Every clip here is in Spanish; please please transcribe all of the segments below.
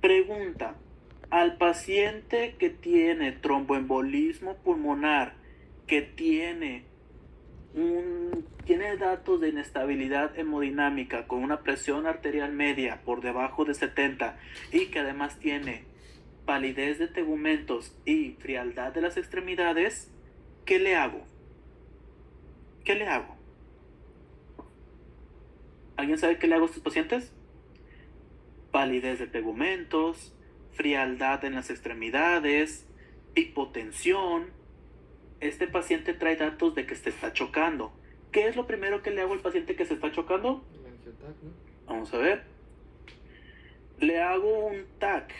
Pregunta, al paciente que tiene tromboembolismo pulmonar, que tiene datos de inestabilidad hemodinámica con una presión arterial media por debajo de 70 y que además tiene palidez de tegumentos y frialdad de las extremidades, ¿qué le hago? ¿Qué le hago? ¿Alguien sabe qué le hago a estos pacientes? Palidez de tegumentos, frialdad en las extremidades, hipotensión. Este paciente trae datos de que se está chocando. ¿Qué es lo primero que le hago al paciente que se está chocando? El angiotac, ¿no? Vamos a ver. Le hago un TAC.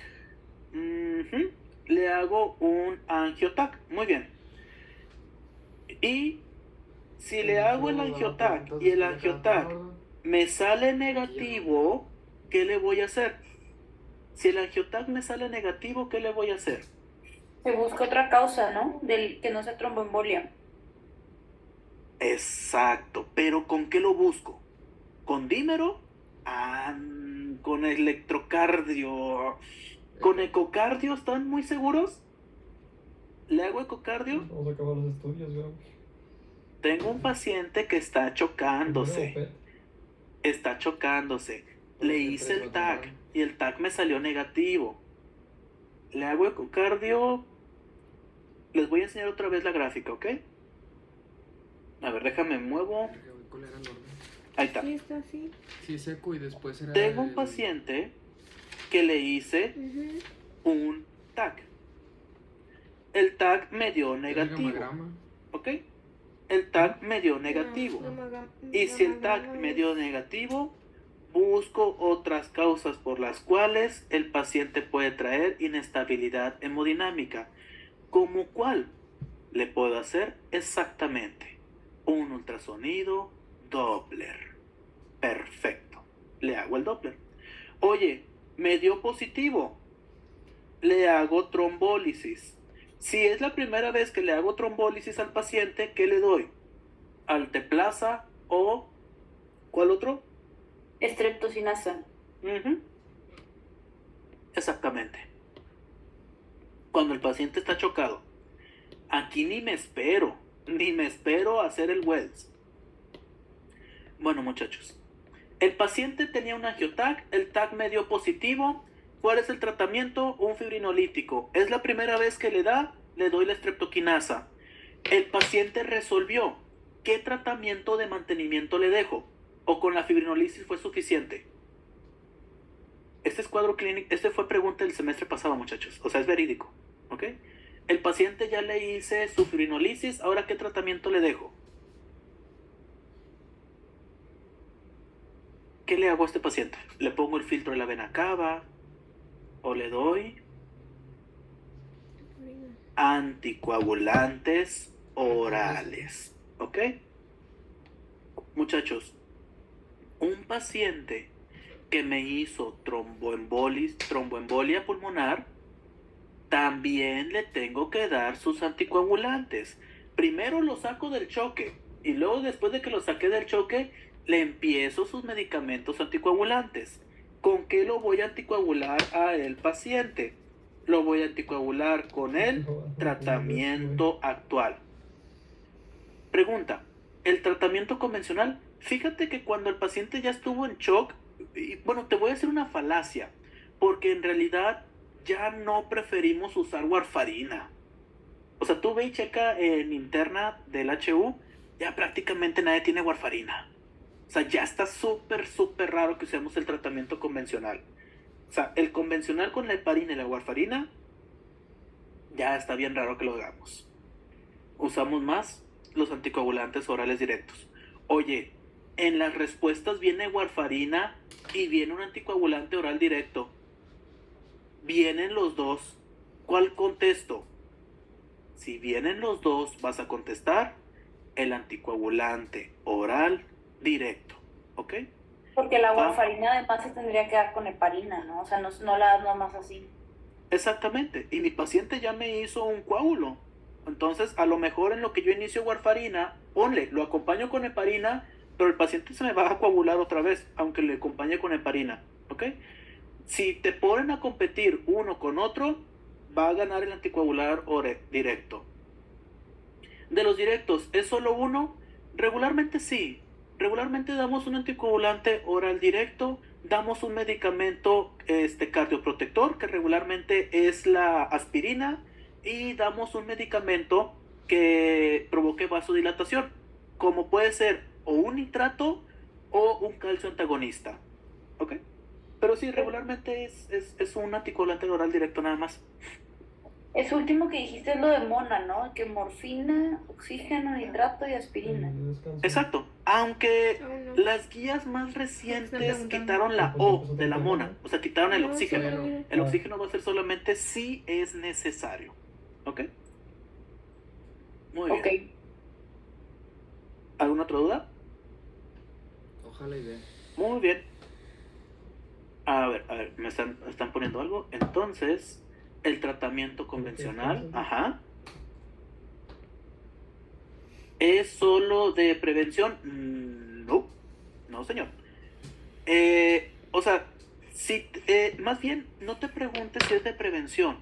Le hago un angiotac. Muy bien. Y si le hago el angiotac y el angiotac me sale negativo, ¿qué le voy a hacer? Si el angiotac me sale negativo, ¿qué le voy a hacer? Se busca otra causa, ¿no? Del que no sea tromboembolia. Exacto, pero ¿con qué lo busco? ¿Con dímero? Con electrocardio. ¿Con ecocardio están muy seguros? ¿Le hago ecocardio? Vamos a acabar los estudios, güey. Tengo un paciente que está chocándose. Está chocándose. Le hice el TAC y el TAC me salió negativo. Le hago ecocardio. Les voy a enseñar otra vez la gráfica, ¿ok? A ver, déjame muevo. Ahí está. Sí, está así. Sí, seco y después era. Tengo un paciente que le hice un TAC. El TAC me dio negativo. ¿Ok? El TAC me dio negativo. Y si el TAC me dio negativo, busco otras causas por las cuales el paciente puede traer inestabilidad hemodinámica. ¿Cómo cuál? Le puedo hacer exactamente un ultrasonido Doppler. Perfecto. Le hago el Doppler. Oye, me dio positivo. Le hago trombólisis. Si es la primera vez que le hago trombólisis al paciente, ¿qué le doy? Alteplasa o ¿cuál otro? Streptocinasa. Exactamente. Cuando el paciente está chocado, aquí ni me espero a hacer el Wells. Bueno, muchachos, el paciente tenía un angiotac, el TAC me dio positivo. ¿Cuál es el tratamiento? Un fibrinolítico. Es la primera vez que le doy la streptoquinasa. El paciente resolvió. ¿Qué tratamiento de mantenimiento le dejo? ¿O con la fibrinolisis fue suficiente? Este es cuadro clínico, este fue pregunta del semestre pasado, muchachos. O sea, es verídico. ¿Ok? El paciente ya le hice su fibrinolisis. ¿Ahora qué tratamiento le dejo? ¿Qué le hago a este paciente? ¿Le pongo el filtro de la vena cava? ¿O le doy anticoagulantes orales? ¿Ok? Muchachos, un paciente que me hizo tromboembolia pulmonar, también le tengo que dar sus anticoagulantes. Primero lo saco del choque y luego después de que lo saqué del choque, le empiezo sus medicamentos anticoagulantes. ¿Con qué lo voy a anticoagular a el paciente? Lo voy a anticoagular con el tratamiento actual. Pregunta, ¿el tratamiento convencional? Fíjate que cuando el paciente ya estuvo en shock, y bueno, te voy a hacer una falacia, porque en realidad ya no preferimos usar warfarina. O sea, tú ve y checa en interna del HU, ya prácticamente nadie tiene warfarina. O sea, ya está súper raro que usemos el tratamiento convencional. O sea, el convencional con la heparina y la warfarina, ya está bien raro que lo hagamos. Usamos más los anticoagulantes orales directos. Oye, en las respuestas viene warfarina y viene un anticoagulante oral directo. Vienen los dos. ¿Cuál contesto? Si vienen los dos, vas a contestar el anticoagulante oral directo. ¿Ok? Porque la warfarina además se tendría que dar con heparina, ¿no? O sea, no la das nomás así. Exactamente. Y mi paciente ya me hizo un coágulo. Entonces, a lo mejor en lo que yo inicio warfarina, ponle, lo acompaño con heparina, pero el paciente se me va a coagular otra vez, aunque le acompañe con heparina. ¿Ok? Si te ponen a competir uno con otro, va a ganar el anticoagular directo. De los directos, ¿es solo uno? Regularmente sí. Regularmente damos un anticoagulante oral directo, damos un medicamento cardioprotector, que regularmente es la aspirina, y damos un medicamento que provoque vasodilatación, como puede ser o un nitrato o un calcio antagonista. ¿Ok? Pero sí, regularmente es un anticoagulante oral directo nada más. Eso último que dijiste es lo de Mona, ¿no? Que morfina, oxígeno, nitrato y aspirina. Exacto. Aunque no. las guías más recientes quitaron la O de la Mona. O sea, quitaron el oxígeno. El oxígeno va a ser solamente si es necesario. ¿Ok? Muy bien. Ok. ¿Alguna otra duda? Ojalá y vea. Muy bien. A ver, me están poniendo algo. Entonces, el tratamiento convencional, ajá, ¿es solo de prevención? No, señor. O sea, más bien, no te preguntes si es de prevención.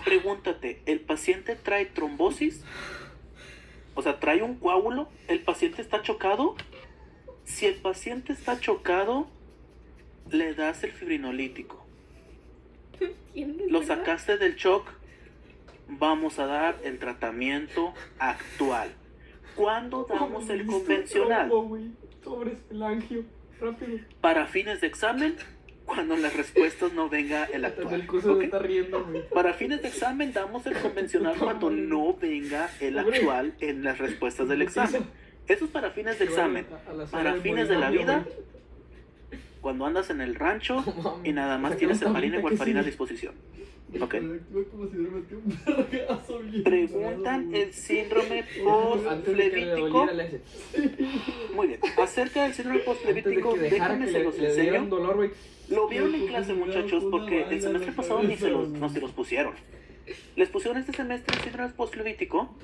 Pregúntate, ¿el paciente trae trombosis? O sea, ¿trae un coágulo? ¿El paciente está chocado? Si el paciente está chocado, le das el fibrinolítico. Lo sacaste del shock, vamos a dar el tratamiento actual. ¿Cuándo damos el convencional? Sobres, el angio, rápido. Para fines de examen, cuando en las respuestas no venga el actual. El curso ¿Ok? se está riendo, güey. Para fines de examen damos el convencional cuando no venga el actual en las respuestas del examen. Eso es para fines de examen. Para fines de la vida, cuando andas en el rancho y nada más tienes heparina y warfarina a disposición. ¿Ok? Preguntan el síndrome postflevítico. Muy bien. Acerca del síndrome postflevítico, déjenme se los enseño. Lo vieron en clase, muchachos, porque el semestre pasado no se los pusieron. ¿Les pusieron este semestre el síndrome postflevítico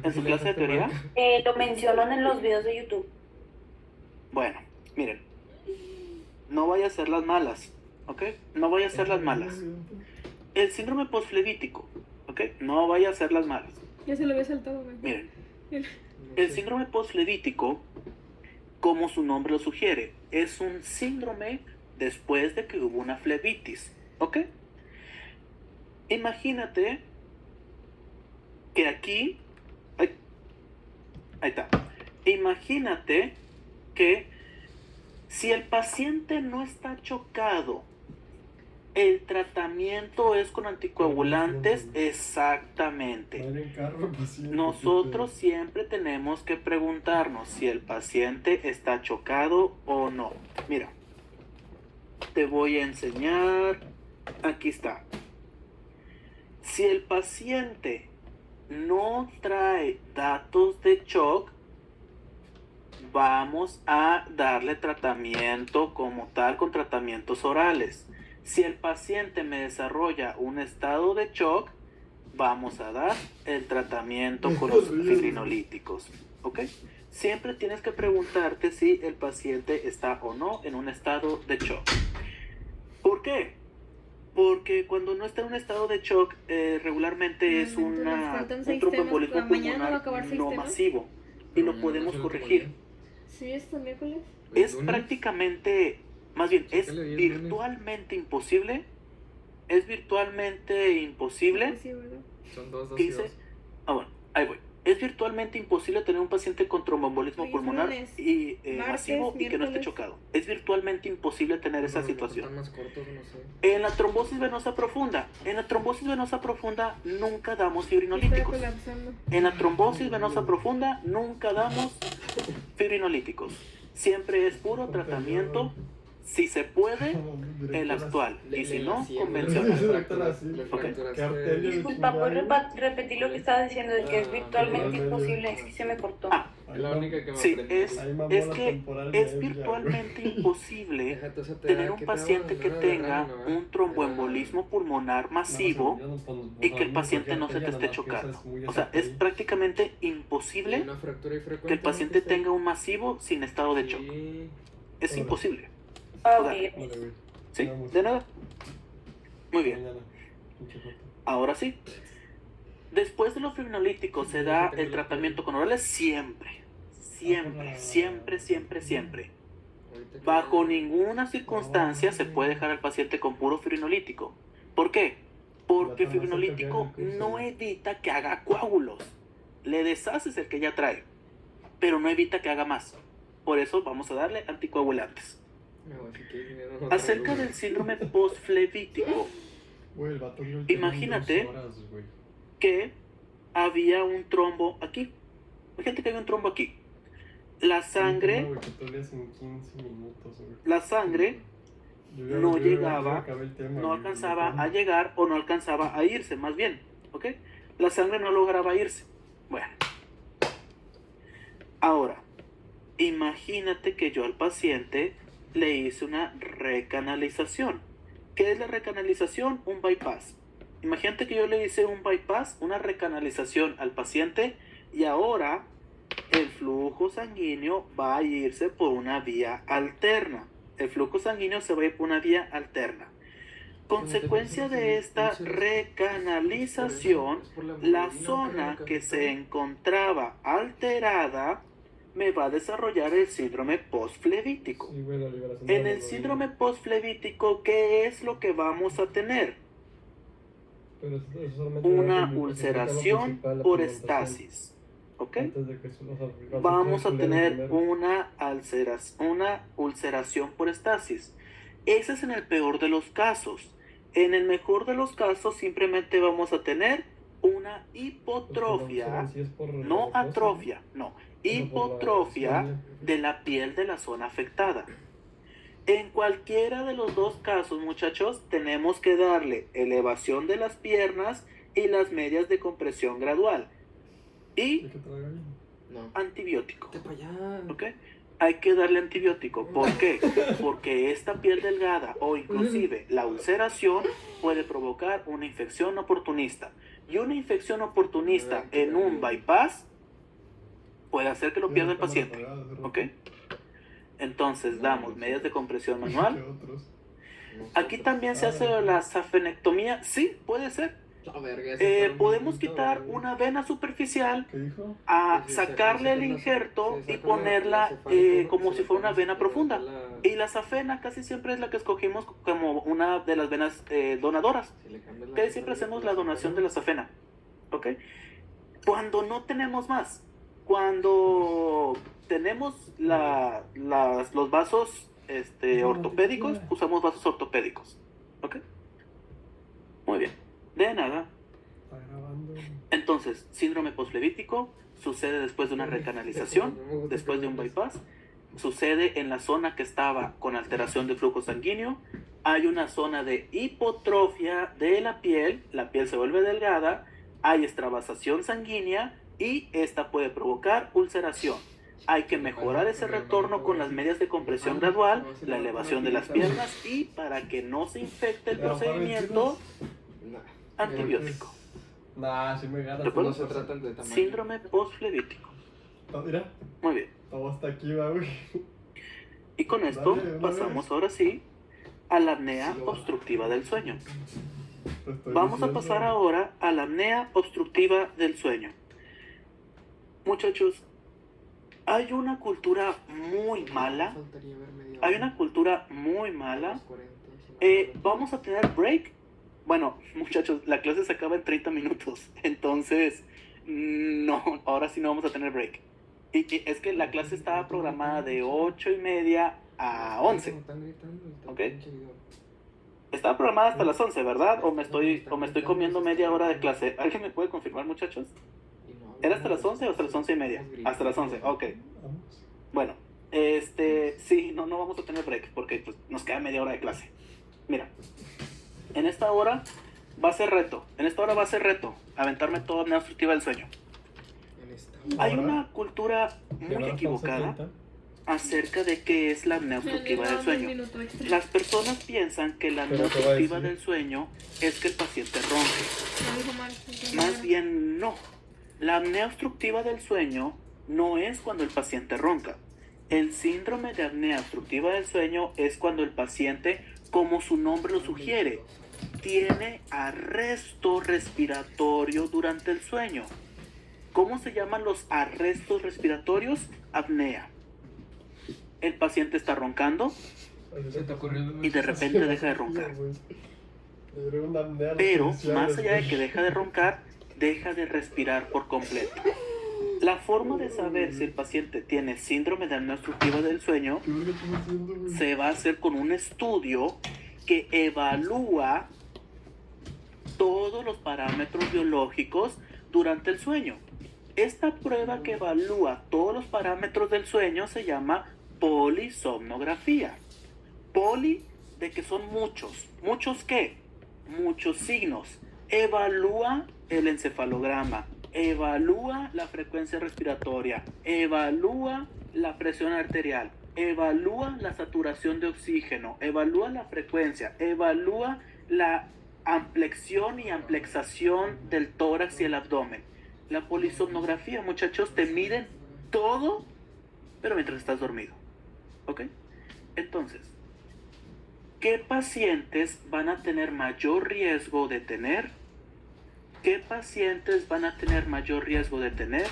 en su clase de teoría? Lo mencionan en los videos de YouTube. Bueno, miren, no vaya a ser las malas, ¿ok? No vaya a ser las malas. El síndrome postflevítico, ¿ok? No vaya a ser las malas. Ya se lo había saltado, güey. Miren, el síndrome postflevítico, como su nombre lo sugiere, es un síndrome después de que hubo una flebitis, ¿ok? Imagínate que aquí, ahí está, imagínate que si el paciente no está chocado, el tratamiento es con anticoagulantes, exactamente. Nosotros siempre tenemos que preguntarnos si el paciente está chocado o no. Mira, te voy a enseñar, aquí está. Si el paciente no trae datos de shock, vamos a darle tratamiento como tal con tratamientos orales. Si el paciente me desarrolla un estado de shock, vamos a dar el tratamiento con los fibrinolíticos. ¿Ok? Siempre tienes que preguntarte si el paciente está o no en un estado de shock. ¿Por qué? Porque cuando no está en un estado de shock, regularmente es un tromboembolismo pulmonar no masivo y lo podemos corregir. ¿Sí es este miércoles? Es prácticamente, más bien, es virtualmente imposible. Es virtualmente imposible. Sí, ¿verdad? Son dos ¿Qué y dice? dos. Bueno, ahí voy. Es virtualmente imposible tener un paciente con tromboembolismo Hoy es pulmonar lunes, y martes, masivo y que no esté miércoles. chocado. Es virtualmente imposible tener esa No, situación. Están más cortos, no sé. En la trombosis venosa profunda, nunca damos Está fibrinolíticos. colapsando. En la trombosis venosa profunda nunca damos fibrinolíticos. Siempre es puro tratamiento, si se puede, el actual. Y si no, convencional. Disculpa, ¿puedes repetir lo que estabas diciendo de que es virtualmente imposible? Es que se me cortó. Es la única que me Sí, aprendí. es que es virtualmente imposible Déjate, o sea, te tener da- un ¿qué te paciente da? que Nada, tenga nada, un tromboembolismo pulmonar masivo y que el paciente no se te esté chocando. O sea, es prácticamente Y imposible una fractura y frecuente, que el paciente ¿no? tenga un masivo sin estado de shock. Sí. Es Ahora. imposible. Ah, O sea, ok. Vale, güey. ¿Sí? Vamos. ¿De nada? Muy bien. Mañana. Pinche joto. Ahora sí. Después de los fibrinolíticos se da el tratamiento con orales siempre. Siempre, siempre, siempre, siempre. Ahorita que- Bajo ninguna circunstancia se puede dejar al paciente con puro fibrinolítico. ¿Por qué? Porque el fibrinolítico no evita que haga coágulos. Le deshaces el que ya trae, pero no evita que haga más. Por eso vamos a darle anticoagulantes. No, si quieres dinero, no Acerca traigo, del síndrome postflevítico, güey, el vato vio el Imagínate. tema en 2 horas, güey. que había un trombo aquí. Imagínate que hay un trombo aquí. La Un tema, sangre, güey, que tú leas en 15 minutos, güey. la sangre no llegaba, acabé el tema, no güey, alcanzaba güey. a llegar o no alcanzaba a irse, más bien, ¿ok? La sangre no lograba irse. Bueno, ahora, imagínate que yo al paciente le hice una recanalización. ¿Qué es la recanalización? Un bypass. Imagínate que yo le hice un bypass, una recanalización al paciente y ahora el flujo sanguíneo va a irse por una vía alterna. El flujo sanguíneo se va a ir por una vía alterna. Consecuencia de esta recanalización, la zona que se encontraba alterada me va a desarrollar el síndrome postflevítico. Sí, güey, la liberación En de la el hemoglobina. síndrome postflevítico, ¿qué es lo que vamos a tener? Pero eso solamente Una era lo ulceración principal, la por pigmentación. estasis. ¿Ok? Antes de que eso, o sea, Vamos a culero tener primero. una ulceración por estasis. Ese es en el peor de los casos. En el mejor de los casos simplemente vamos a tener una Pues, hipotrofia, si es por no la cosa, atrofia, no, pero por la hipotrofia escuela. de la piel de la zona afectada. En cualquiera de los dos casos, muchachos, tenemos que darle elevación de las piernas y las medias de compresión gradual y Hay que tragar bien. No. antibiótico. Vete para allá. ¿Ok? Hay que darle antibiótico. ¿Por qué? Porque esta piel delgada o inclusive la ulceración puede provocar una infección oportunista. Y una infección oportunista en un bypass puede hacer que lo pierda el paciente. ¿Ok? Entonces damos medidas de compresión manual. Otros. Aquí también se hace la safenectomía. Sí, puede ser. No, verga, ese está Podemos bonito, quitar güey. una vena superficial ¿Qué dijo? a Sí, sí, sacarle el sacan injerto se y sacan la ponerla cefálica, como se si la fuera una pones vena para profunda. la- Y la safena casi siempre es la que escogimos como una de las venas donadoras. si le cambias la Que siempre hacemos la donación de la safena. ¿Ok? Cuando no tenemos más, cuando tenemos los vasos ortopédicos, usamos vasos ortopédicos. ¿Ok? Muy bien. De nada. Está grabando. Entonces, síndrome postflevítico sucede después de una recanalización, después de un bypass, sucede en la zona que estaba con alteración de flujo sanguíneo, hay una zona de hipotrofia de la piel se vuelve delgada, hay extravasación sanguínea y esta puede provocar ulceración. Hay que mejorar ese retorno con las medidas de compresión gradual, la elevación de las piernas y para que no se infecte el procedimiento, Nah, antibiótico. Nah, si me ganas. ¿De acuerdo? no se tratan de tamaño. Síndrome postflevítico. Mira, Muy bien. todo hasta aquí va, güey. Y con esto Dale, una pasamos vez. ahora sí a la apnea Sí, lo va. obstructiva del sueño. Te estoy Vamos a diciendo. pasar ahora a la apnea obstructiva del sueño. Muchachos, hay una cultura muy mala. Faltaría ver media Hay hora. una cultura muy mala. Las 40, sí, Vamos a tener break. Bueno, muchachos, la clase se acaba en 30 minutos. Entonces, no, ahora sí no vamos a tener break. Y es que la clase estaba programada de 8:30 a 11. Están gritando, está ¿Ok? pinche video. Estaba programada hasta las 11, ¿verdad? O me estoy comiendo media hora de clase. ¿Alguien me puede confirmar, muchachos? Y no, ¿Era hasta las 11 o hasta las 11:30? Hasta las 11, ok. Vamos. Bueno, sí, no vamos a tener break porque pues, nos queda media hora de clase. Mira, en esta hora va a ser reto. Aventarme toda apnea obstructiva del sueño. En esta. Hay Ahora, una cultura que muy ahora equivocada están 70. acerca de qué es la apnea obstructiva del sueño. Las personas piensan que la apnea Pero te voy a obstructiva decir. del sueño es que el paciente ronque. Lo dijo mal. Más bien no. La apnea obstructiva del sueño no es cuando el paciente ronca. El síndrome de apnea obstructiva del sueño es cuando el paciente, como su nombre lo sugiere, tiene arresto respiratorio durante el sueño. ¿Cómo se llaman los arrestos respiratorios? Apnea. El paciente está roncando Se te ocurrió y de repente deja de roncar. Pero, más allá de que deja de roncar, deja de respirar por completo. La forma de saber si el paciente tiene síndrome de apnea obstructiva del sueño se va a hacer con un estudio que evalúa todos los parámetros biológicos durante el sueño. Esta prueba que evalúa todos los parámetros del sueño se llama polisomnografía. Poli, de que son muchos. ¿Muchos qué? Muchos signos. Evalúa el encefalograma, evalúa la frecuencia respiratoria, evalúa la presión arterial, evalúa la saturación de oxígeno, evalúa la frecuencia, evalúa la amplexión y amplexación del tórax y el abdomen. La polisomnografía, muchachos, te miden todo, pero mientras estás dormido. ¿Ok? Entonces, ¿qué pacientes van a tener mayor riesgo de tener? ¿Qué pacientes van a tener mayor riesgo de tener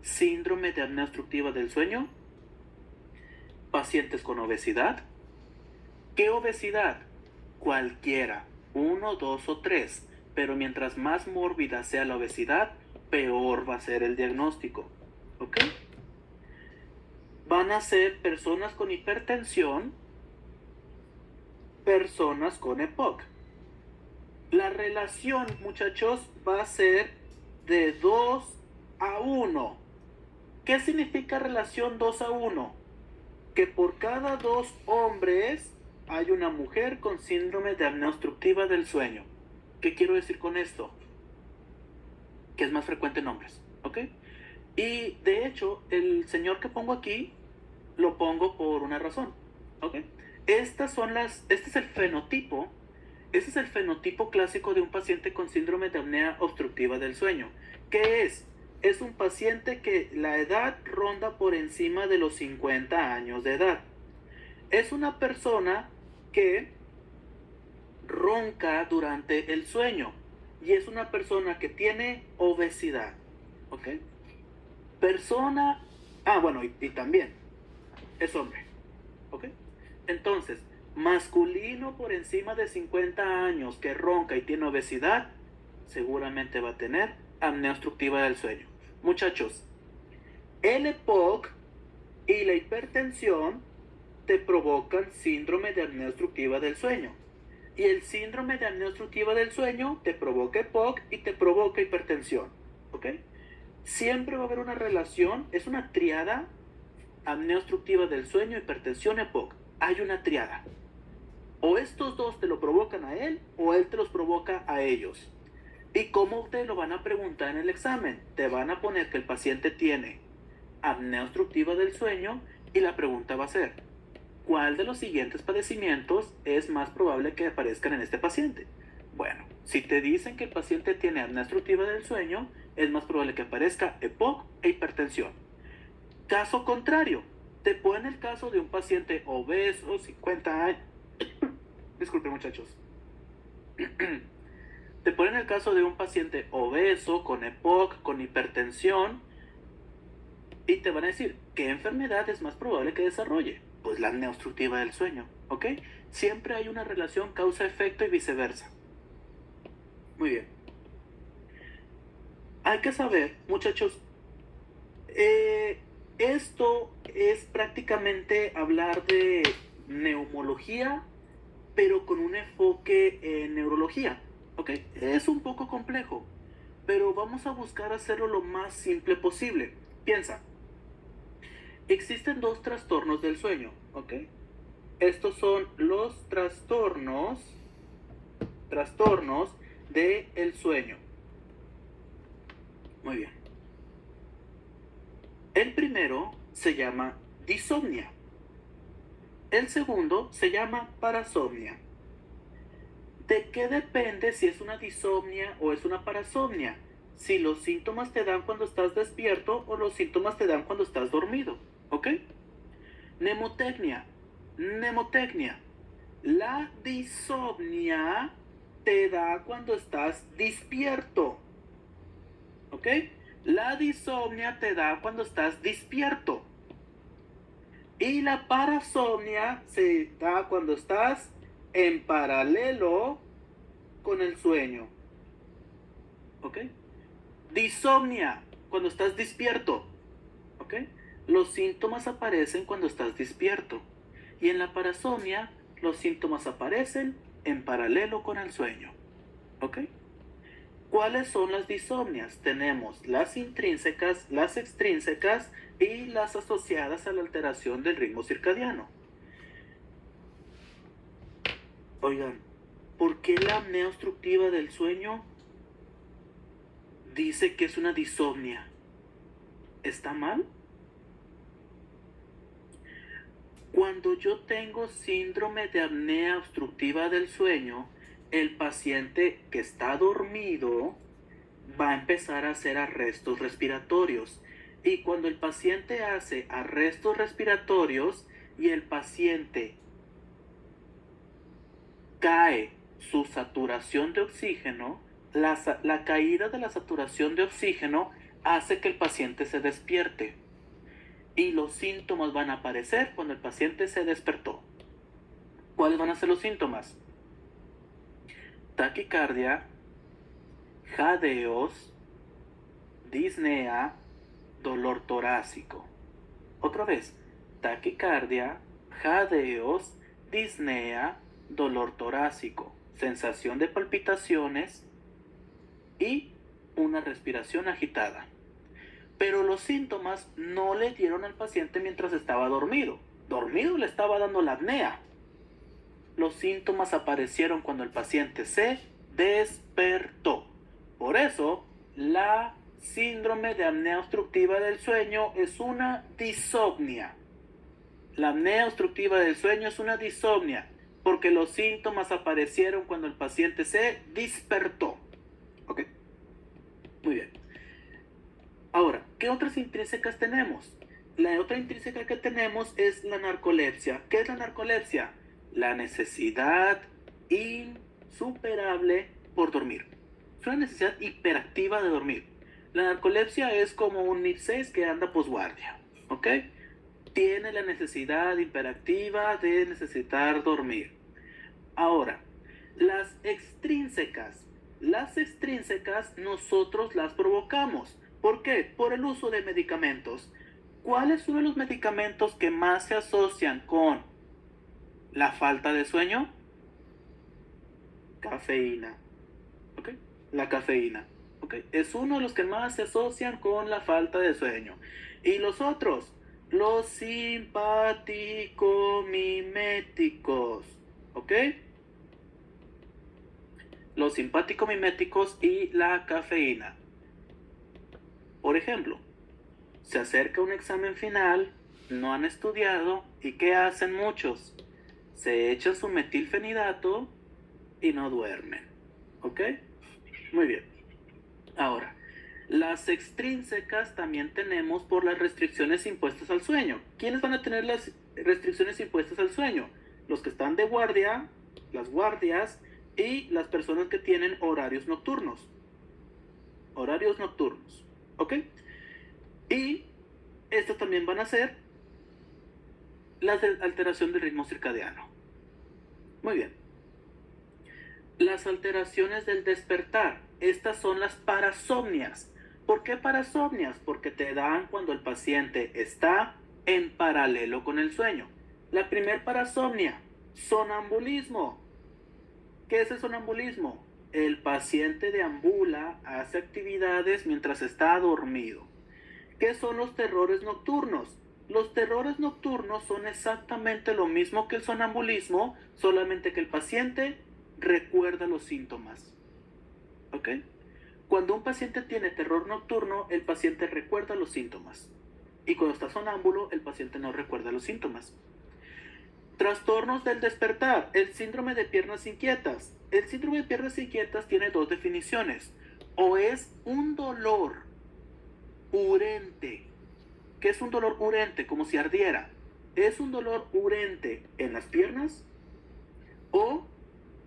síndrome de apnea obstructiva del sueño? Pacientes con obesidad. ¿Qué obesidad? Cualquiera, 1, 2 o 3, pero mientras más mórbida sea la obesidad, peor va a ser el diagnóstico. ¿Ok? Van a ser personas con hipertensión, personas con EPOC. La relación, muchachos, va a ser de 2 a 1. ¿Qué significa relación 2 a 1? Que por cada 2 hombres hay una mujer con síndrome de apnea obstructiva del sueño. ¿Qué quiero decir con esto? Que es más frecuente en hombres, ¿ok? Y de hecho, el señor que pongo aquí, lo pongo por una razón, ¿ok? Este es el fenotipo. Ese es el fenotipo clásico de un paciente con síndrome de apnea obstructiva del sueño. ¿Qué es? Es un paciente que la edad ronda por encima de los 50 años de edad. Es una persona que ronca durante el sueño y es una persona que tiene obesidad. ¿Ok? Y también es hombre. ¿Ok? Entonces, masculino por encima de 50 años que ronca y tiene obesidad, seguramente va a tener apnea obstructiva del sueño. Muchachos, el EPOC y la hipertensión te provocan síndrome de apnea obstructiva del sueño. Y el síndrome de apnea obstructiva del sueño te provoca EPOC y te provoca hipertensión. ¿Ok? Siempre va a haber una relación, es una triada: apnea obstructiva del sueño, hipertensión, EPOC. Hay una triada. O estos dos te lo provocan a él, o él te los provoca a ellos. ¿Y cómo te lo van a preguntar en el examen? Te van a poner que el paciente tiene apnea obstructiva del sueño y la pregunta va a ser: ¿cuál de los siguientes padecimientos es más probable que aparezcan en este paciente? Bueno, si te dicen que el paciente tiene apnea obstructiva del sueño, es más probable que aparezca EPOC e hipertensión. Caso contrario, te ponen el caso de un paciente obeso, 50 años. Disculpen, muchachos. Te ponen el caso de un paciente obeso, con EPOC, con hipertensión, y te van a decir, ¿qué enfermedad es más probable que desarrolle? Pues la apnea obstructiva del sueño, ¿ok? Siempre hay una relación causa-efecto y viceversa. Muy bien. Hay que saber, muchachos, esto es prácticamente hablar de neumología, pero con un enfoque en neurología, ¿ok? Es un poco complejo, pero vamos a buscar hacerlo lo más simple posible. Piensa, existen 2 trastornos del sueño, ¿ok? Estos son los trastornos del sueño. Muy bien. El primero se llama disomnia. El segundo se llama parasomnia. ¿De qué depende si es una disomnia o es una parasomnia? Si los síntomas te dan cuando estás despierto o los síntomas te dan cuando estás dormido, ¿ok? Mnemotecnia. Mnemotecnia. La disopnia te da cuando estás despierto. ¿Ok? La disopnia te da cuando estás despierto. Y la parasomnia se da cuando estás en paralelo con el sueño. ¿Ok? Disomnia, cuando estás despierto. ¿Ok? Los síntomas aparecen cuando estás despierto. Y en la parasomnia, los síntomas aparecen en paralelo con el sueño. ¿Ok? ¿Cuáles son las disomnias? Tenemos las intrínsecas, las extrínsecas y las asociadas a la alteración del ritmo circadiano. Oigan, ¿por qué la apnea obstructiva del sueño dice que es una disomnia? ¿Está mal? Cuando yo tengo síndrome de apnea obstructiva del sueño, el paciente que está dormido va a empezar a hacer arrestos respiratorios. Y cuando el paciente hace arrestos respiratorios y el paciente cae su saturación de oxígeno, la caída de la saturación de oxígeno hace que el paciente se despierte. Y los síntomas van a aparecer cuando el paciente se despertó. ¿Cuáles van a ser los síntomas? Taquicardia, jadeos, disnea, dolor torácico. Otra vez, taquicardia, jadeos, disnea, dolor torácico, sensación de palpitaciones y una respiración agitada. Pero los síntomas no le dieron al paciente mientras estaba dormido. Dormido le estaba dando la apnea. Los síntomas aparecieron cuando el paciente se despertó. Por eso, la síndrome de apnea obstructiva del sueño es una disopnia. La apnea obstructiva del sueño es una disopnia porque los síntomas aparecieron cuando el paciente se despertó. ¿Ok? Muy bien. Ahora, ¿qué otras intrínsecas tenemos? La otra intrínseca que tenemos es la narcolepsia. ¿Qué es la narcolepsia? La necesidad insuperable por dormir. Es una necesidad hiperactiva de dormir. La narcolepsia es como un MIP-6 que anda posguardia. ¿Ok? Tiene la necesidad hiperactiva de necesitar dormir. Ahora, las extrínsecas. Las extrínsecas nosotros las provocamos. ¿Por qué? Por el uso de medicamentos. ¿Cuáles son los medicamentos que más se asocian con la falta de sueño? Cafeína. ¿Ok? La cafeína. ¿Ok? Es uno de los que más se asocian con la falta de sueño. Y los otros, los simpático-miméticos. ¿Ok? Los simpático-miméticos y la cafeína. Por ejemplo, se acerca un examen final, no han estudiado, ¿y qué hacen muchos? Se echan su metilfenidato y no duermen. ¿Ok? Muy bien. Ahora, las extrínsecas también tenemos por las restricciones impuestas al sueño. ¿Quiénes van a tener las restricciones impuestas al sueño? Los que están de guardia, las guardias y las personas que tienen horarios nocturnos. Horarios nocturnos. ¿Ok? Y estas también van a ser la alteración del ritmo circadiano. Muy bien. Las alteraciones del despertar. Estas son las parasomnias. ¿Por qué parasomnias? Porque te dan cuando el paciente está en paralelo con el sueño. La primer parasomnia, sonambulismo. ¿Qué es el sonambulismo? El paciente deambula, hace actividades mientras está dormido. ¿Qué son los terrores nocturnos? Los terrores nocturnos son exactamente lo mismo que el sonambulismo, solamente que el paciente recuerda los síntomas. ¿Ok? Cuando un paciente tiene terror nocturno, el paciente recuerda los síntomas. Y cuando está sonámbulo, el paciente no recuerda los síntomas. Trastornos del despertar, el síndrome de piernas inquietas. El síndrome de piernas inquietas tiene dos definiciones. O es un dolor urente. ¿Qué es un dolor urente? Como si ardiera. ¿Es un dolor urente en las piernas o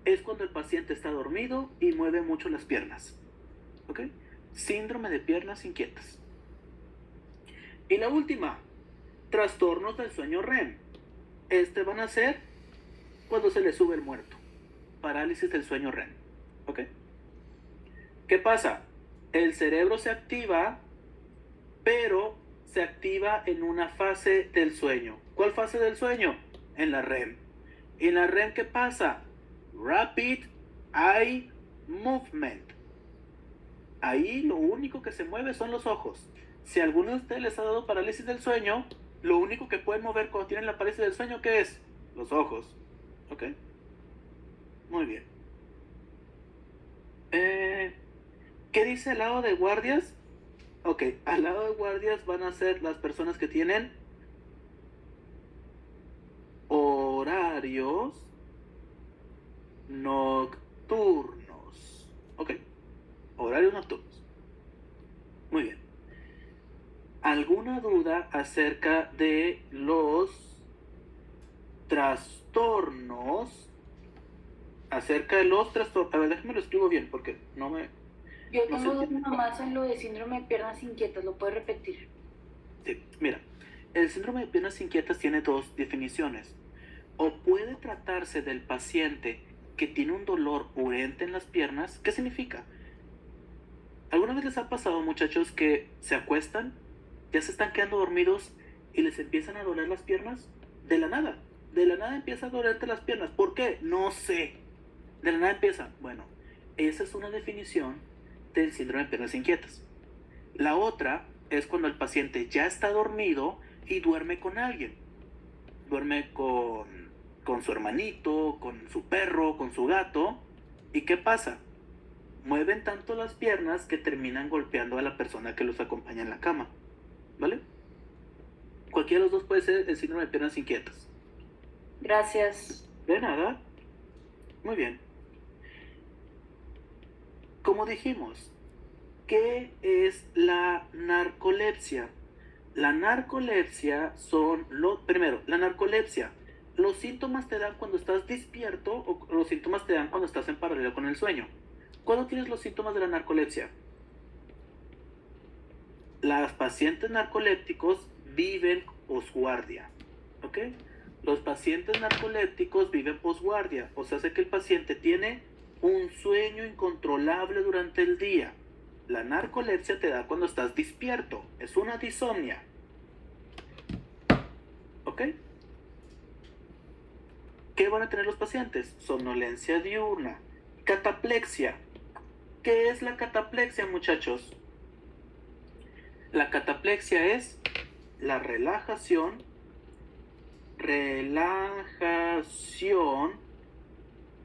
es cuando el paciente está dormido y mueve mucho las piernas? ¿Ok? Síndrome de piernas inquietas. Y la última, trastornos del sueño REM. Van a ser cuando se le sube el muerto. Parálisis del sueño REM. ¿Ok? ¿Qué pasa? El cerebro se activa, pero se activa en una fase del sueño. ¿Cuál fase del sueño? En la REM. ¿Y en la REM qué pasa? Rapid Eye Movement. Ahí lo único que se mueve son los ojos. Si a alguno de ustedes les ha dado parálisis del sueño, lo único que pueden mover cuando tienen la parálisis del sueño, ¿qué es? Los ojos. ¿Ok? Muy bien. ¿Qué dice al lado de guardias? Ok, al lado de guardias van a ser las personas que tienen horarios nocturnos. Ok, horarios nocturnos. Muy bien. ¿Alguna duda acerca de los trastornos? Acerca de los trastornos. A ver, déjame lo escribo bien porque no me... Yo no tengo sé. duda más en lo de síndrome de piernas inquietas, ¿lo puedes repetir? Sí, mira, el síndrome de piernas inquietas tiene dos definiciones. O puede tratarse del paciente que tiene un dolor urente en las piernas. ¿Qué significa? ¿Alguna vez les ha pasado, muchachos, que se acuestan, ya se están quedando dormidos y les empiezan a doler las piernas? De la nada empieza a dolerte las piernas. ¿Por qué? No sé. De la nada empieza. Bueno, esa es una definición del síndrome de piernas inquietas. La otra es cuando el paciente ya está dormido y duerme con alguien. Duerme con su hermanito, con su perro, con su gato. ¿Y qué pasa? Mueven tanto las piernas que terminan golpeando a la persona que los acompaña en la cama. ¿Vale? Cualquiera de los dos puede ser el síndrome de piernas inquietas. Gracias. De nada. Muy bien. Como dijimos, ¿qué es la narcolepsia? La narcolepsia primero, la narcolepsia, ¿los síntomas te dan cuando estás despierto o los síntomas te dan cuando estás en paralelo con el sueño? ¿Cuándo tienes los síntomas de la narcolepsia? Las pacientes narcolépticos viven posguardia, ¿ok? Los pacientes narcolépticos viven posguardia, o sea, hace que el paciente tiene un sueño incontrolable durante el día. La narcolepsia te da cuando estás despierto, es una disomnia. ¿Ok? ¿Qué van a tener los pacientes? Somnolencia diurna, cataplexia. ¿Qué es la cataplexia, muchachos? La cataplexia es la relajación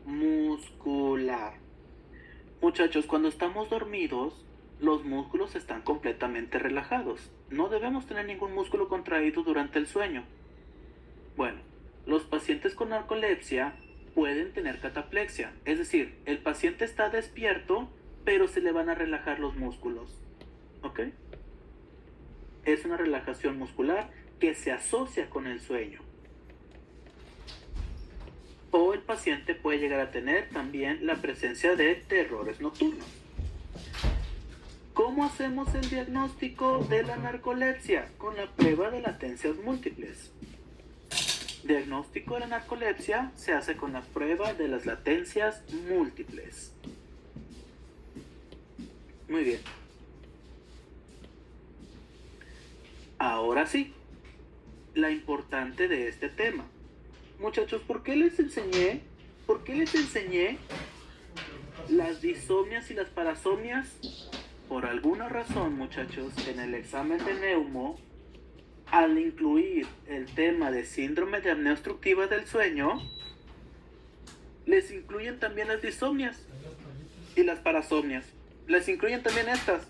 muscular. Muchachos, cuando estamos dormidos, los músculos están completamente relajados. No debemos tener ningún músculo contraído durante el sueño. Bueno, los pacientes con narcolepsia pueden tener cataplexia. Es decir, el paciente está despierto, pero se le van a relajar los músculos. ¿Ok? Es una relajación muscular que se asocia con el sueño. O el paciente puede llegar a tener también la presencia de terrores nocturnos. ¿Cómo hacemos el diagnóstico de la narcolepsia? Con la prueba de latencias múltiples. Diagnóstico de la narcolepsia se hace con la prueba de las latencias múltiples. Muy bien. Ahora sí, la importante de este tema. Muchachos, ¿por qué les enseñé las disomnias y las parasomnias? Por alguna razón, muchachos, en el examen de neumo, al incluir el tema de síndrome de apnea obstructiva del sueño, les incluyen también las disomnias y las parasomnias. Les incluyen también estas.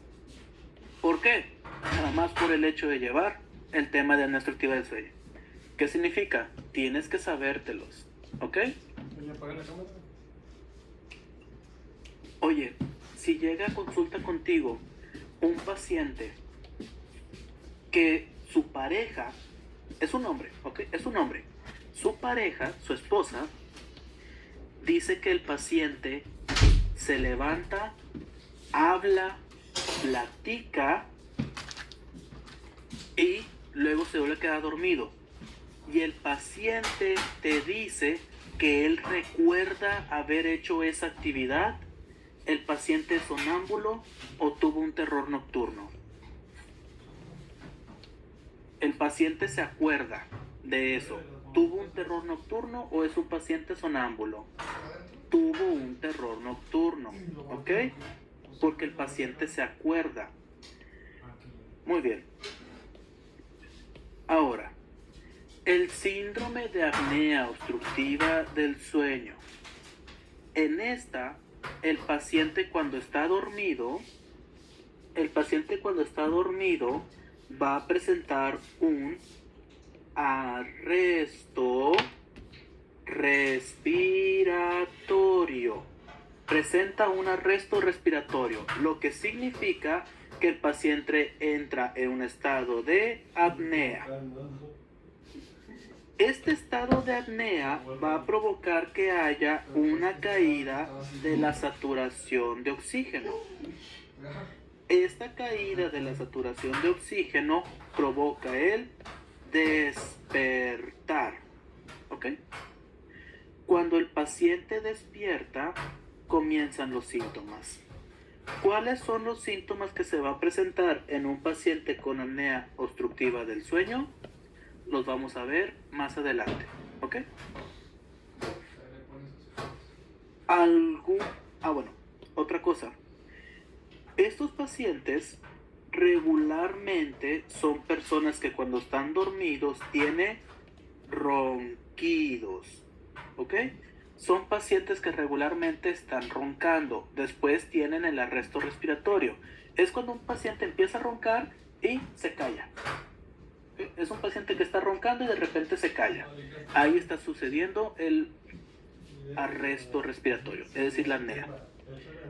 ¿Por qué? Nada más por el hecho de llevar el tema de apnea obstructiva del sueño. ¿Qué significa? Tienes que sabértelos, ¿ok? Oye, apaga la cámara. Oye, si llega a consulta contigo un paciente que su pareja es un hombre, ¿ok? Es un hombre. Su pareja, su esposa, dice que el paciente se levanta, habla, platica y luego se vuelve a quedar dormido. Y el paciente te dice que él recuerda haber hecho esa actividad. ¿El paciente es sonámbulo o tuvo un terror nocturno? El paciente se acuerda de eso. ¿Tuvo un terror nocturno o es un paciente sonámbulo? Tuvo un terror nocturno, ¿ok? Porque el paciente se acuerda. Muy bien. Ahora, el síndrome de apnea obstructiva del sueño. En esta, el paciente cuando está dormido va a presentar un arresto respiratorio. Presenta un arresto respiratorio, lo que significa que el paciente entra en un estado de apnea. Este estado de apnea va a provocar que haya una caída de la saturación de oxígeno. Esta caída de la saturación de oxígeno provoca el despertar. ¿Ok? Cuando el paciente despierta, comienzan los síntomas. ¿Cuáles son los síntomas que se va a presentar en un paciente con apnea obstructiva del sueño? Los vamos a ver más adelante. ¿Ok? Otra cosa. Estos pacientes regularmente son personas que cuando están dormidos tienen ronquidos. ¿Ok? Son pacientes que regularmente están roncando. Después tienen el arresto respiratorio. Es cuando un paciente empieza a roncar y se calla. Es un paciente que está roncando y de repente se calla. Ahí está sucediendo el arresto respiratorio, es decir, la apnea.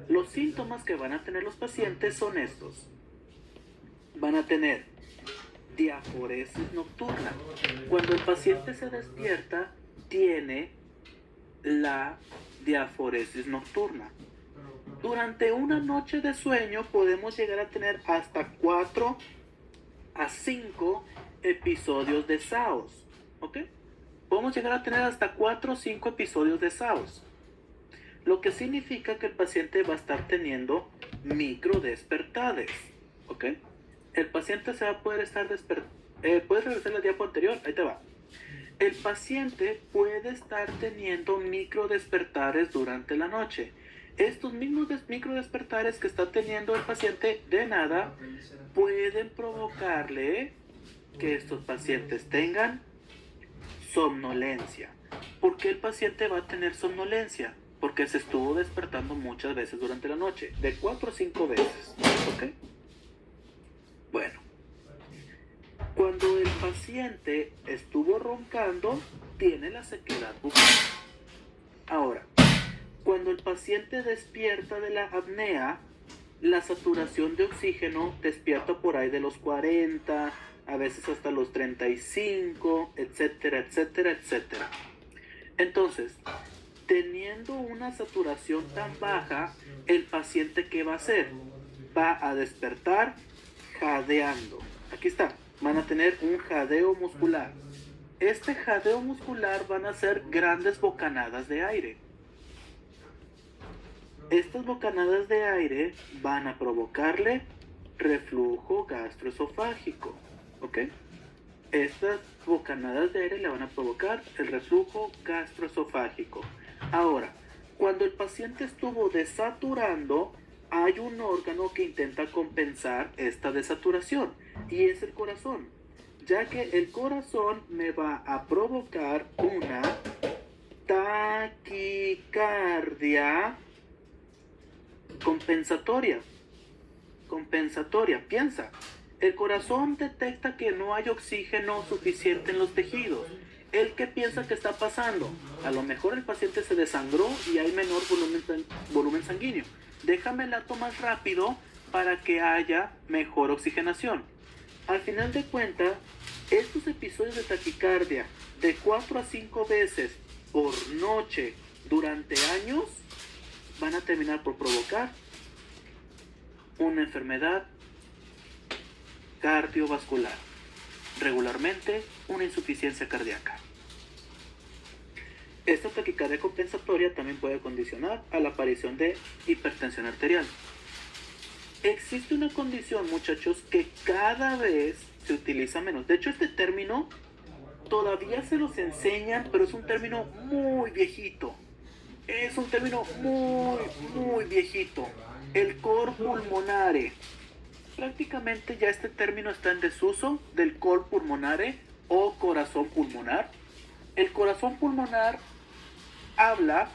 Los síntomas que van a tener los pacientes son estos. Van a tener diaforesis nocturna. Cuando el paciente se despierta, tiene la diaforesis nocturna. Durante una noche de sueño podemos llegar a tener hasta 4 a 5 episodios de SAOS. ¿Ok? Podemos llegar a tener hasta 4 o 5 episodios de SAOS. Lo que significa que el paciente va a estar teniendo microdespertades. ¿Ok? El paciente se va a poder estar despertando. ¿Puedes regresar la diapo anterior? Ahí te va. El paciente puede estar teniendo microdespertares durante la noche. Estos mismos microdespertares que está teniendo el paciente de nada pueden provocarle que estos pacientes tengan somnolencia. ¿Por qué el paciente va a tener somnolencia? Porque se estuvo despertando muchas veces durante la noche, de 4 o 5 veces. ¿Ok? Bueno, cuando el paciente estuvo roncando, tiene la sequedad bucal. Ahora, cuando el paciente despierta de la apnea, la saturación de oxígeno despierta por ahí de los 40, a veces hasta los 35, etcétera, etcétera, etcétera. Entonces, teniendo una saturación tan baja, el paciente ¿qué va a hacer? Va a despertar jadeando. Aquí está, van a tener un jadeo muscular. Este jadeo muscular van a ser grandes bocanadas de aire. Estas bocanadas de aire van a provocarle reflujo gastroesofágico. ¿Ok? Estas bocanadas de aire le van a provocar el reflujo gastroesofágico. Ahora, cuando el paciente estuvo desaturando, hay un órgano que intenta compensar esta desaturación y es el corazón, ya que el corazón me va a provocar una taquicardia compensatoria. Piensa, el corazón detecta que no hay oxígeno suficiente en los tejidos. ¿El qué piensa que está pasando? A lo mejor el paciente se desangró y hay menor volumen sanguíneo. Déjame lato más rápido para que haya mejor oxigenación. Al final de cuentas, Estos episodios de taquicardia de 4 a 5 veces por noche durante años van a terminar por provocar una enfermedad cardiovascular, regularmente una insuficiencia cardíaca. Esta taquicardia compensatoria también puede condicionar a la aparición de hipertensión arterial. Existe una condición, muchachos, que cada vez se utiliza menos. De hecho, este término todavía se los enseñan, pero es un término muy viejito. Es un término muy viejito. El cor pulmonare. Prácticamente ya este término está en desuso del cor pulmonare o corazón pulmonar. El corazón pulmonar habla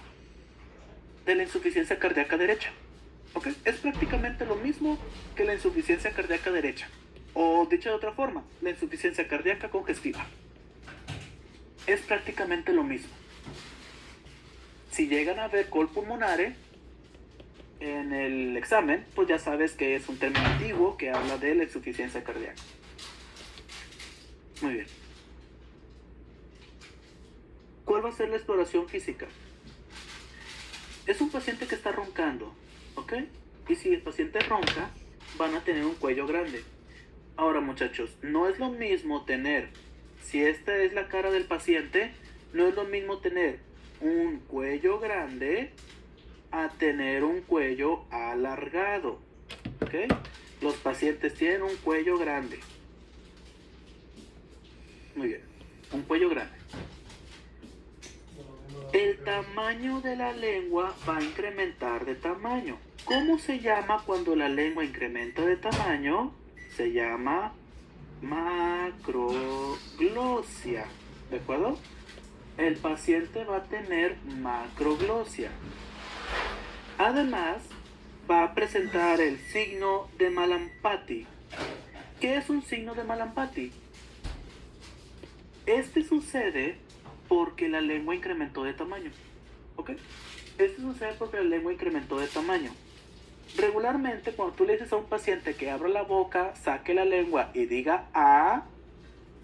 de la insuficiencia cardíaca derecha. ¿Okay? Es prácticamente lo mismo que la insuficiencia cardíaca derecha. O dicho de otra forma, la insuficiencia cardíaca congestiva. Es prácticamente lo mismo. Si llegan a ver cor pulmonare en el examen, pues ya sabes que es un término antiguo que habla de la insuficiencia cardíaca. Muy bien. ¿Cuál va a ser la exploración física? Es un paciente que está roncando, ¿ok? Y si el paciente ronca, van a tener un cuello grande. Ahora, muchachos, no es lo mismo tener, si esta es la cara del paciente, no es lo mismo tener un cuello grande a tener un cuello alargado, ¿ok? Los pacientes tienen un cuello grande. Muy bien, un cuello grande. El tamaño de la lengua va a incrementar de tamaño. ¿Cómo se llama cuando la lengua incrementa de tamaño? Se llama macroglosia, ¿de acuerdo? El paciente va a tener macroglosia. Además, va a presentar el signo de Mallampati. ¿Qué es un signo de Mallampati? Este sucede porque la lengua incrementó de tamaño. ¿Ok? Este sucede porque la lengua incrementó de tamaño. Regularmente, cuando tú le dices a un paciente que abra la boca, saque la lengua y diga "ah",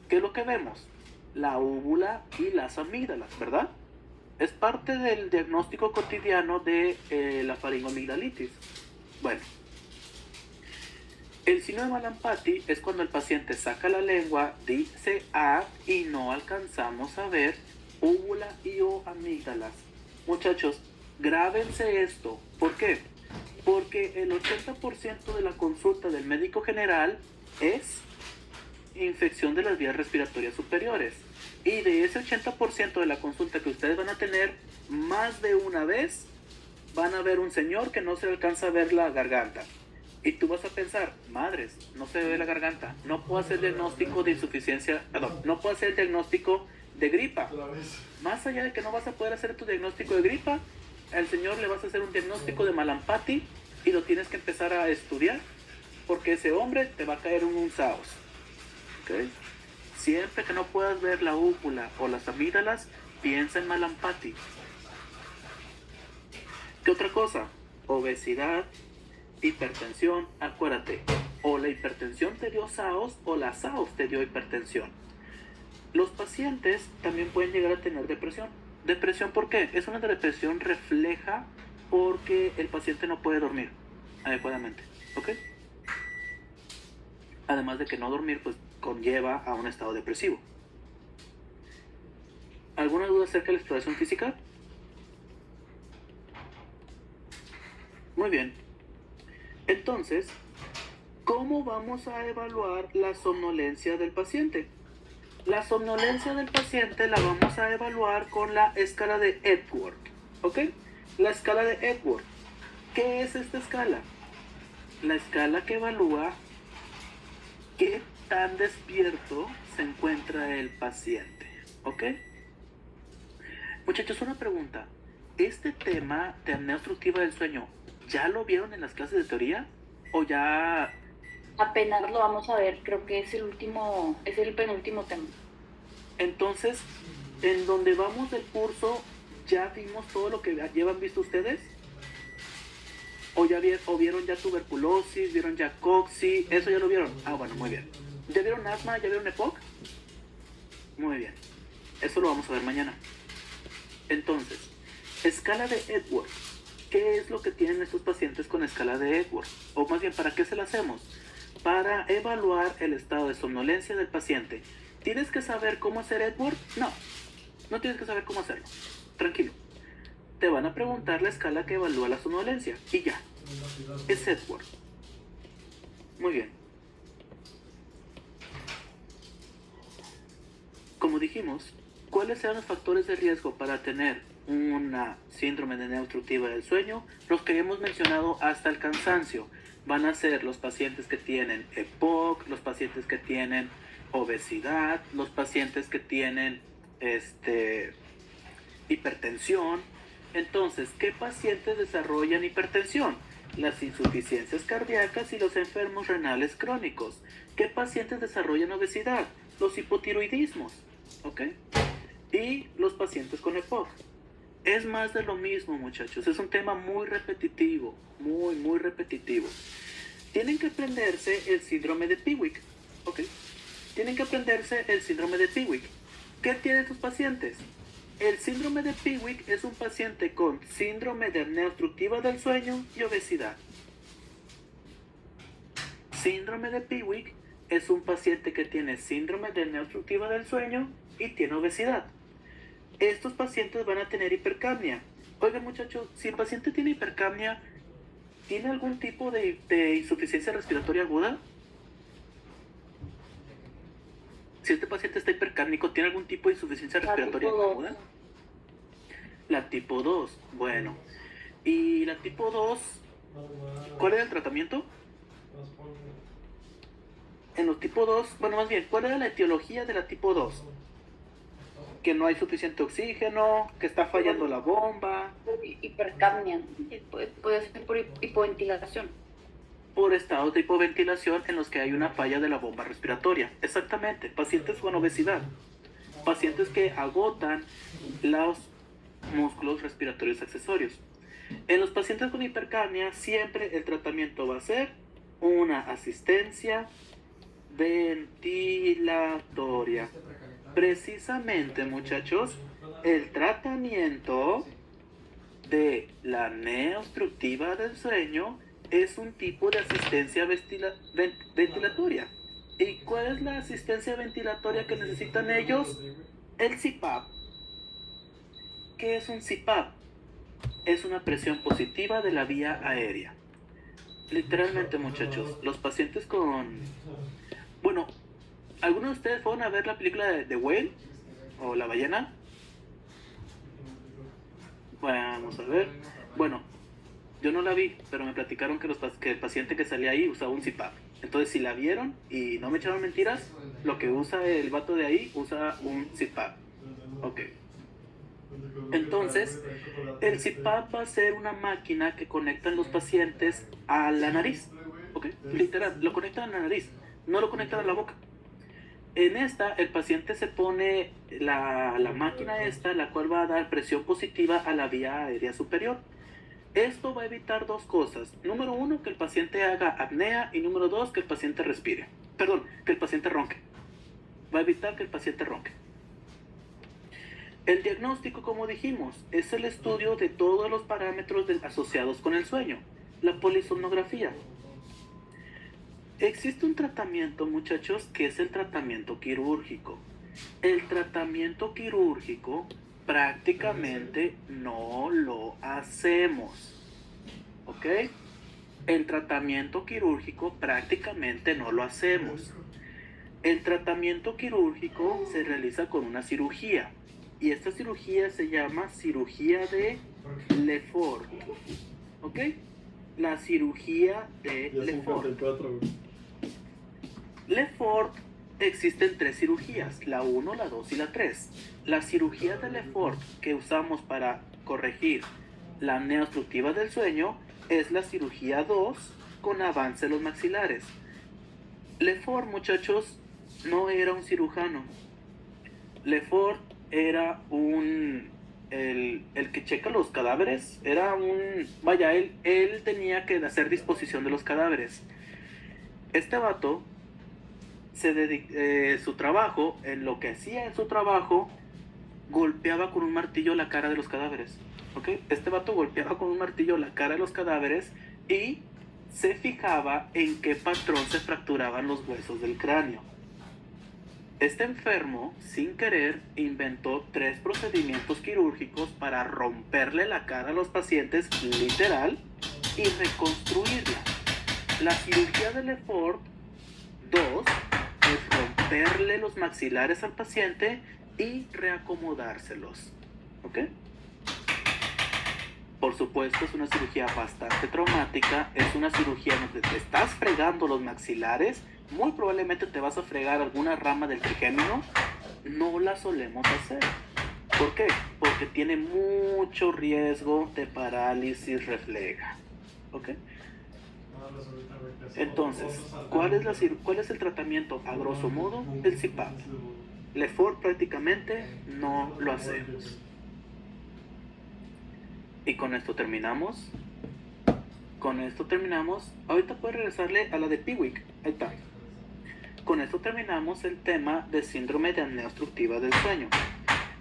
¿qué es lo que vemos? La úvula y las amígdalas, ¿verdad? Es parte del diagnóstico cotidiano de la faringoamigdalitis. Bueno, el signo de Mallampati es cuando el paciente saca la lengua, dice "ah" y no alcanzamos a ver úvula y o amígdalas. Muchachos, grábense esto. ¿Por qué? Porque el 80% de la consulta del médico general es infección de las vías respiratorias superiores. Y de ese 80% de la consulta que ustedes van a tener, más de una vez van a ver un señor que no se alcanza a ver la garganta. Y tú vas a pensar, madres, no se ve la garganta, no puedo hacer diagnóstico de insuficiencia, perdón, no puedo hacer diagnóstico de gripa. Más allá de que no vas a poder hacer tu diagnóstico de gripa, al señor le vas a hacer un diagnóstico de Mallampati y lo tienes que empezar a estudiar, porque ese hombre te va a caer en un saos. ¿Okay? Siempre que no puedas ver la úvula o las amígdalas, piensa en Mallampati. ¿Qué otra cosa? Obesidad, hipertensión, acuérdate, o la hipertensión te dio saos o la saos te dio hipertensión. Los pacientes también pueden llegar a tener depresión. ¿Depresión por qué? Es una depresión refleja porque el paciente no puede dormir adecuadamente, ¿ok? Además de que no dormir pues conlleva a un estado depresivo. ¿Alguna duda acerca de la exploración física? Muy bien. Entonces, ¿cómo vamos a evaluar la somnolencia del paciente? La somnolencia del paciente la vamos a evaluar con la escala de Epworth, ¿ok? La escala de Epworth. ¿Qué es esta escala? La escala que evalúa qué tan despierto se encuentra el paciente, ¿ok? Muchachos, una pregunta. ¿Este tema de apnea obstructiva del sueño ya lo vieron en las clases de teoría? ¿O ya...? Apenas lo vamos a ver, creo que es el penúltimo tema. Entonces, en donde vamos del curso, ¿ya vimos todo lo que llevan visto ustedes? ¿O vieron ya tuberculosis, vieron ya coxi? ¿Eso ya lo vieron? Ah, bueno, muy bien. ¿Ya vieron asma? ¿Ya vieron EPOC? Muy bien. Eso lo vamos a ver mañana. Entonces, escala de Edwards. ¿Qué es lo que tienen estos pacientes con escala de Edwards? O más bien, ¿para qué se la hacemos? Para evaluar el estado de somnolencia del paciente. ¿Tienes que saber cómo hacer Edwards? No, no tienes que saber cómo hacerlo. Tranquilo. Te van a preguntar la escala que evalúa la somnolencia. Y ya. Es Edwards. Muy bien. Como dijimos, ¿cuáles eran los factores de riesgo para tener una síndrome de apnea obstructiva del sueño? Los que hemos mencionado hasta el cansancio. Van a ser los pacientes que tienen EPOC, los pacientes que tienen obesidad, los pacientes que tienen hipertensión. Entonces, ¿qué pacientes desarrollan hipertensión? Las insuficiencias cardíacas y los enfermos renales crónicos. ¿Qué pacientes desarrollan obesidad? Los hipotiroidismos, ¿ok? Y los pacientes con EPOC. Es más de lo mismo, muchachos. Es un tema muy repetitivo, muy repetitivo. Tienen que aprenderse el síndrome de Piwik, ¿ok? Tienen que aprenderse el síndrome de Piwik. ¿Qué tienen tus pacientes? El síndrome de Piwik es un paciente con síndrome de apnea obstructiva del sueño y obesidad. Síndrome de Piwik es un paciente que tiene síndrome de apnea obstructiva del sueño y tiene obesidad. Estos pacientes van a tener hipercapnia. Oigan, muchachos, si el paciente tiene hipercapnia, ¿tiene algún tipo de insuficiencia respiratoria aguda? Si este paciente está hipercápnico, ¿tiene algún tipo de insuficiencia respiratoria aguda? La tipo 2, bueno. ¿Y la tipo 2, cuál era el tratamiento? En los tipo 2, bueno, más bien, ¿cuál era la etiología de la tipo 2? Que no hay suficiente oxígeno, que está fallando la bomba. Hipercapnia, puede ser por hipoventilación. Por estados de hipoventilación en los que hay una falla de la bomba respiratoria. Exactamente, pacientes con obesidad. Pacientes que agotan los músculos respiratorios accesorios. En los pacientes con hipercapnia, siempre el tratamiento va a ser una asistencia ventilatoria. Precisamente, muchachos, el tratamiento de la apnea obstructiva del sueño es un tipo de asistencia ventilatoria. ¿Y cuál es la asistencia ventilatoria que necesitan ellos? El CPAP. ¿Qué es un CPAP? Es una presión positiva de la vía aérea. Literalmente, muchachos, los pacientes con... Bueno, ¿algunos de ustedes fueron a ver la película de Whale? ¿O La ballena? Vamos a ver. Bueno, yo no la vi, pero me platicaron que el paciente que salía ahí usaba un CPAP. Entonces, si la vieron y no me echaron mentiras, lo que usa el vato de ahí usa un CPAP. Ok. Entonces, el CPAP va a ser una máquina que conectan los pacientes a la nariz. Ok, literal, lo conectan a la nariz, no lo conectan a la boca. En esta, el paciente se pone la máquina esta, la cual va a dar presión positiva a la vía aérea superior. Esto va a evitar dos cosas. Número uno, que el paciente haga apnea, y número dos, que el paciente respire. Perdón, que el paciente ronque. Va a evitar que el paciente ronque. El diagnóstico, como dijimos, es el estudio de todos los parámetros asociados con el sueño, la polisomnografía. Existe un tratamiento, muchachos, que es el tratamiento quirúrgico. El tratamiento quirúrgico prácticamente no lo hacemos, ¿ok? El tratamiento quirúrgico prácticamente no lo hacemos. El tratamiento quirúrgico se realiza con una cirugía. Y esta cirugía se llama cirugía de Lefort, ¿ok? La cirugía de Lefort. Lefort existen tres cirugías, la 1, la 2 y la 3. La cirugía de Lefort que usamos para corregir la apnea obstructiva del sueño es la cirugía 2 con avance de los maxilares. Lefort, muchachos, no era un cirujano. Lefort era el que checa los cadáveres, era vaya, él tenía que hacer disposición de los cadáveres. Este vato su trabajo, en lo que hacía en su trabajo, golpeaba con un martillo la cara de los cadáveres. ¿Ok? Este vato golpeaba con un martillo la cara de los cadáveres y se fijaba en qué patrón se fracturaban los huesos del cráneo. Este enfermo, sin querer, inventó 3 procedimientos quirúrgicos para romperle la cara a los pacientes, literal, y reconstruirla. La cirugía de Lefort 2 es romperle los maxilares al paciente y reacomodárselos. ¿Ok? Por supuesto, es una cirugía bastante traumática. Es una cirugía donde te estás fregando los maxilares. Muy probablemente te vas a fregar alguna rama del trigémino. No la solemos hacer. ¿Por qué? Porque tiene mucho riesgo de parálisis refleja. ¿Ok? Entonces, ¿cuál es el tratamiento? A grosso modo, el CPAP. Lefort prácticamente no lo hacemos. Y con esto terminamos. Ahorita puedes regresarle a la de Piwik. Ahí está. Con esto terminamos el tema de síndrome de apnea obstructiva del sueño.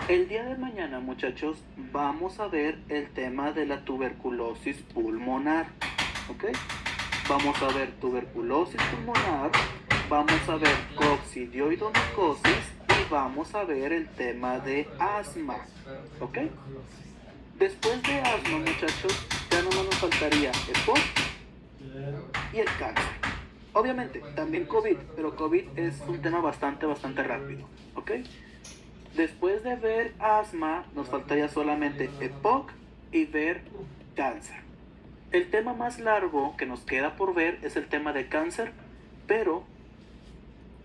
El día de mañana, muchachos, vamos a ver el tema de la tuberculosis pulmonar. ¿Ok? Vamos a ver tuberculosis pulmonar, vamos a ver coccidioidomicosis y vamos a ver el tema de asma. ¿Ok? Después de asma, muchachos, ya nomás nos faltaría el EPOC y el cáncer. Obviamente, también COVID, pero COVID es un tema bastante rápido. ¿Ok? Después de ver asma, nos faltaría solamente EPOC y ver cáncer. El tema más largo que nos queda por ver es el tema de cáncer, pero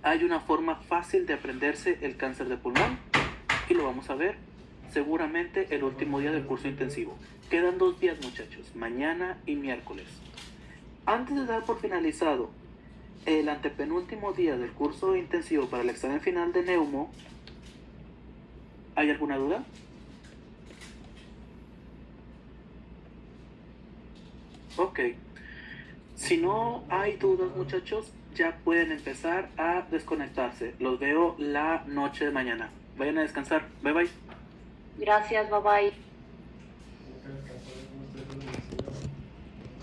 hay una forma fácil de aprenderse el cáncer de pulmón y lo vamos a ver seguramente el último día del curso intensivo. Quedan 2 días, muchachos, mañana y miércoles. Antes de dar por finalizado el antepenúltimo día del curso intensivo para el examen final de neumo, ¿hay alguna duda? Ok. Si no hay dudas, muchachos, ya pueden empezar a desconectarse. Los veo la noche de mañana. Vayan a descansar. Bye bye. Gracias, bye bye.